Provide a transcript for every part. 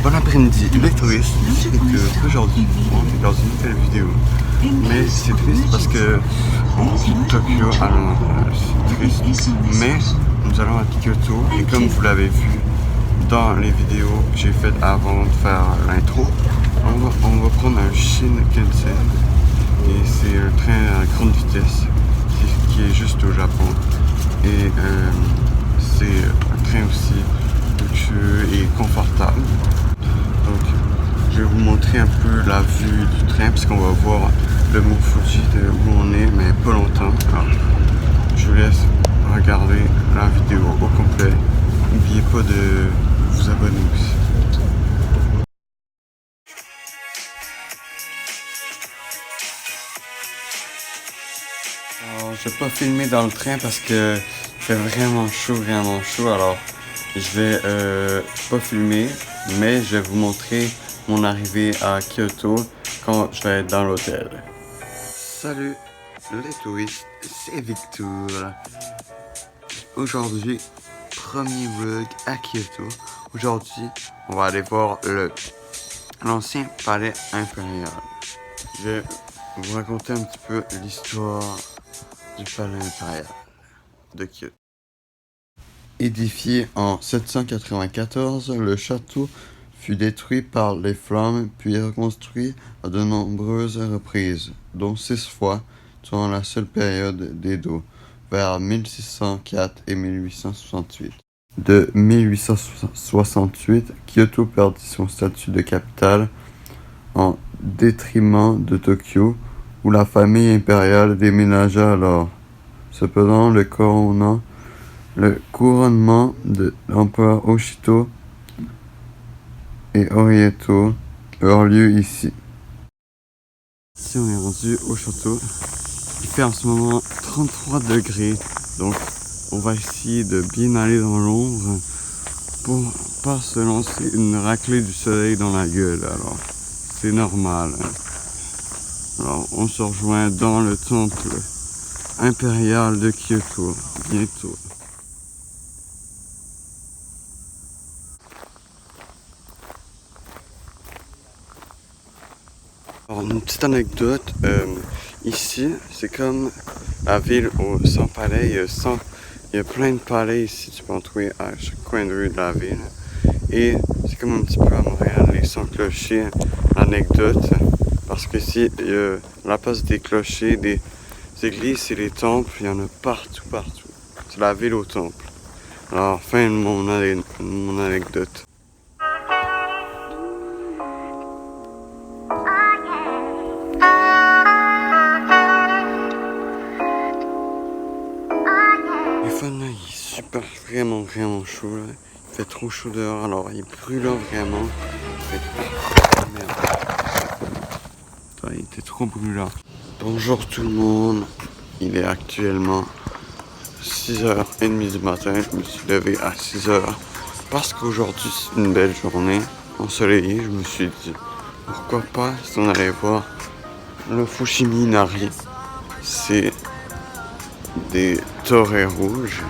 Bon après-midi, les touristes, c'est que aujourd'hui on est dans une nouvelle vidéo. Mais c'est triste parce que on quitte Tokyo, alors c'est triste. Mais nous allons à Kyoto et comme vous l'avez vu dans les vidéos que j'ai faites avant de faire l'intro, on va prendre un Shinkansen et c'est un train à grande vitesse qui est juste au Japon. Et c'est un train aussi luxueux et confortable. Donc je vais vous montrer un peu la vue du train parce qu'on va voir le Mont Fuji de où on est, mais pas longtemps. Alors, je vous laisse regarder la vidéo au complet. N'oubliez pas de vous abonner aussi. Alors, je vais pas filmer dans le train parce que il fait vraiment chaud, alors je vais pas filmer, mais je vais vous montrer mon arrivée à Kyoto quand je vais être dans l'hôtel. Salut les touristes, c'est Victor. Aujourd'hui, premier vlog à Kyoto. Aujourd'hui, on va aller voir l'ancien palais impérial. Je vais vous raconter un petit peu l'histoire du palais impérial de Kyoto. Édifié en 794, le château fut détruit par les flammes puis reconstruit à de nombreuses reprises, dont 6 fois durant la seule période d'Edo, vers 1604 et 1868. De 1868, Kyoto perdit son statut de capitale en détriment de Tokyo, où la famille impériale déménagea alors. Cependant, le couronnement de l'empereur Oshito et Hirohito eurent lieu ici. Ici, on est rendu au château. Il fait en ce moment 33 degrés, donc on va essayer de bien aller dans l'ombre pour pas se lancer une raclée du soleil dans la gueule. Alors, c'est normal. Alors, on se rejoint dans le temple impérial de Kyoto bientôt. Alors, une petite anecdote, ici c'est comme la ville sans palais, il y a plein de palais ici, tu peux en trouver à chaque coin de rue de la ville. Et c'est comme un petit peu à Montréal, les 100 clochers, l'anecdote, parce que ici il y a la place des clochers, des églises et les temples, il y en a partout. C'est la ville au temple. Alors, fin de mon anecdote. Là, il est super, vraiment chaud là. Il fait trop chaud dehors, alors il est brûlant vraiment. Ah merde. Il était trop brûlant. Bonjour tout le monde. Il est actuellement 6h30 du matin. Je me suis levé à 6h parce qu'aujourd'hui c'est une belle journée ensoleillée. Je me suis dit pourquoi pas si on allait voir le Fushimi Inari. C'est des torrets rouges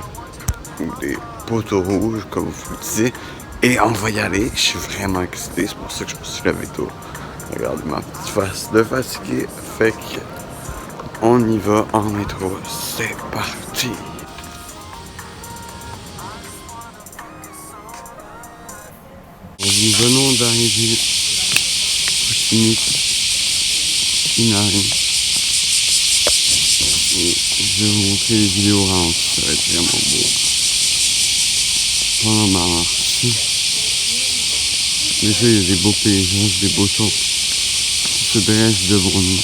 ou des poteaux rouges comme vous le disiez, et on va y aller. Je suis vraiment excité, c'est pour ça que je me suis levé tôt. Regardez ma petite face de fatigué, fait que on y va en métro, c'est parti. Nous venons d'arriver au Fushimi Inari. Et je vais vous montrer les vidéos ralenties, ça va être vraiment beau. Pendant ma marche. Déjà, il y a des beaux paysages, des beaux temples qui se dressent devant nous.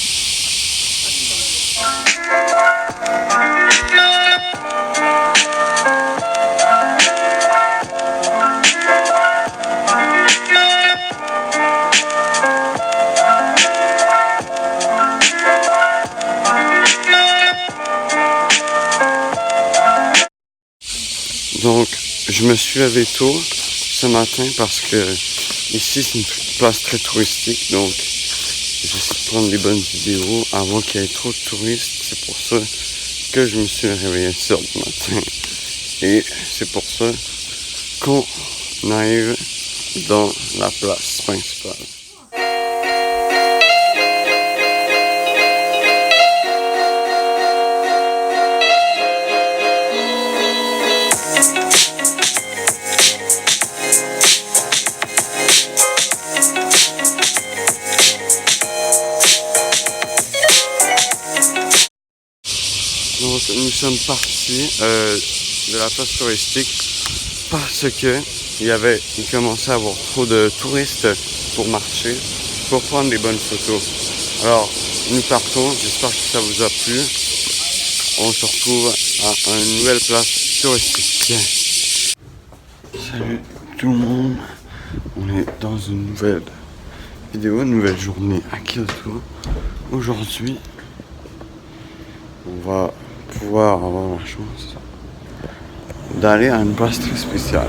Donc, je me suis levé tôt ce matin parce que ici c'est une place très touristique, donc j'essaie de prendre des bonnes vidéos avant qu'il y ait trop de touristes. C'est pour ça que je me suis réveillé ce matin. Et c'est pour ça qu'on arrive dans la place principale. Donc nous sommes partis de la place touristique parce que il commençait à avoir trop de touristes pour marcher, pour prendre des bonnes photos. Alors nous partons, j'espère que ça vous a plu. On se retrouve à une nouvelle place touristique. Salut tout le monde, on est dans une nouvelle vidéo, une nouvelle journée à Kyoto. Aujourd'hui, on va pouvoir avoir la chance d'aller à une place très spéciale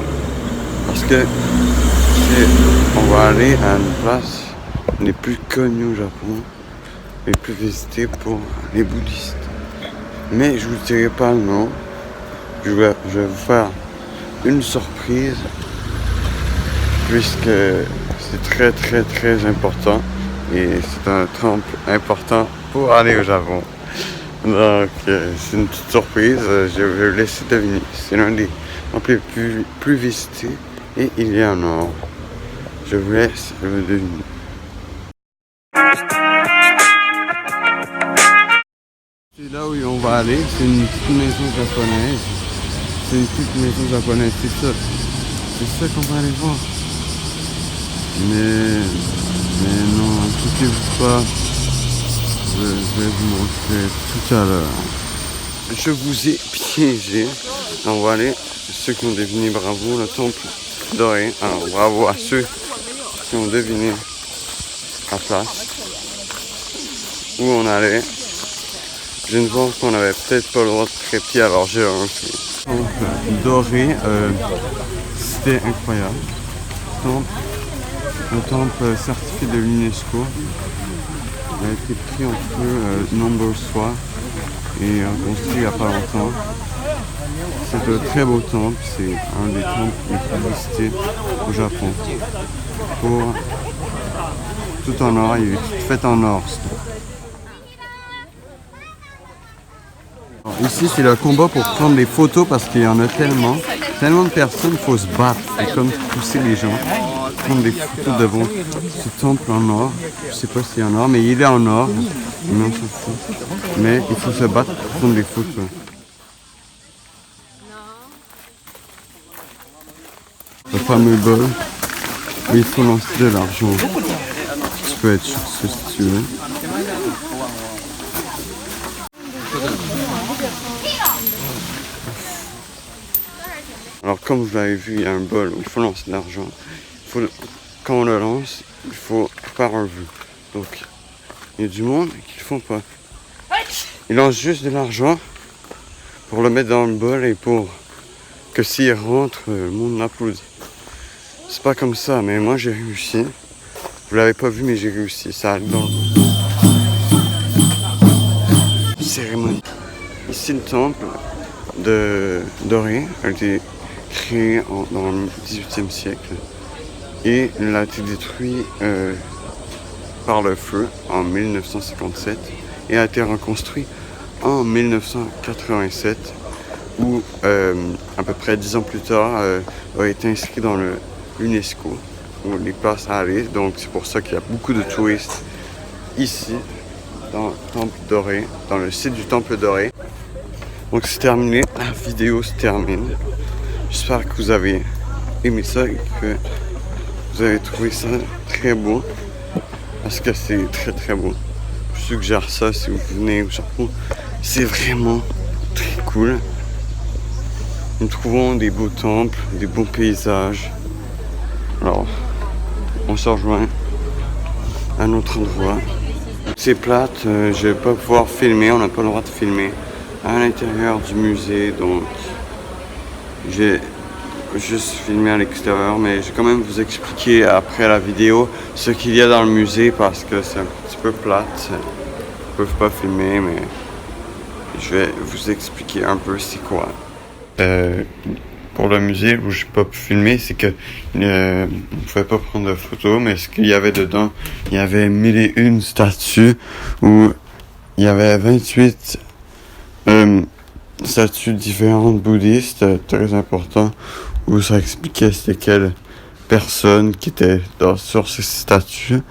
parce que on va aller à une place les plus connues au Japon, les plus visitées pour les bouddhistes. Mais je vous dirai pas le nom, je vais vous faire une surprise puisque c'est très très très important et c'est un temple important pour aller au Japon. Donc c'est une petite surprise, je vais vous laisser deviner. C'est l'un des temples les plus visités et il y a un or. Je vous laisse le deviner. C'est là où on va aller, c'est une petite maison japonaise. C'est une petite maison japonaise, c'est ça qu'on va aller voir. Mais non, inquiétez-vous pas. Je vais vous montrer tout à l'heure. Je vous ai piégé. On va aller, ceux qui ont deviné, bravo, le temple doré. Alors bravo à ceux qui ont deviné la place où on allait. Je viens de voir qu'on avait peut-être pas le droit de trépied, alors j'ai refait. Temple doré, c'était incroyable. Un temple certifié de l'UNESCO. Il a été pris en feu nombreuses fois et construit il n'y a pas longtemps. C'est un très beau temple, c'est un des temples les plus visités au Japon. Pour tout en or, il est tout fait en or. Alors, ici c'est le combat pour prendre des photos parce qu'il y en a tellement de personnes, il faut se battre, c'est comme pousser les gens. Prendre des photos devant ce temple en or. Je sais pas s'il est en or, mais il est en or. Mais on s'en fout. Mais il faut se battre pour prendre des photos. Le fameux bol. Mais il faut lancer de l'argent. Tu peux être sur ce si tu veux. Alors comme vous l'avez vu, il y a un bol où il faut lancer de l'argent. Quand on le lance, il faut faire un vœu. Donc, il y a du monde qui le font pas. Ils lancent juste de l'argent pour le mettre dans le bol et pour que s'il rentre, le monde l'applaudit. C'est pas comme ça, mais moi j'ai réussi. Vous l'avez pas vu, mais j'ai réussi. Ça a dans cérémonie. Ici, le temple doré a été créé dans le XVIIIe siècle. Et il a été détruit par le feu en 1957 et a été reconstruit en 1987 où à peu près 10 ans plus tard a été inscrit dans l'UNESCO où les places à aller. Donc c'est pour ça qu'il y a beaucoup de touristes ici dans le temple doré, dans le site du temple doré. Donc c'est terminé, la vidéo se termine. J'espère que vous avez aimé ça et que vous avez trouvé ça très beau parce que c'est très très beau. Je suggère ça si vous venez au Japon. C'est vraiment très cool. Nous trouvons des beaux temples, des beaux paysages. Alors, on se rejoint à un autre endroit. C'est plate, je vais pas pouvoir filmer, on n'a pas le droit de filmer à l'intérieur du musée, donc j'ai juste filmé à l'extérieur, mais je vais quand même vous expliquer après la vidéo ce qu'il y a dans le musée parce que c'est un petit peu plate. Ils peuvent pas filmer, mais je vais vous expliquer un peu c'est quoi. Pour le musée où j'ai pas pu filmer, c'est que on pouvait pas prendre de photos, mais ce qu'il y avait dedans, il y avait 1001 statues où il y avait 28 statues différentes bouddhistes, très importantes, où ça expliquait c'était quelle personne qui était sur ces statues.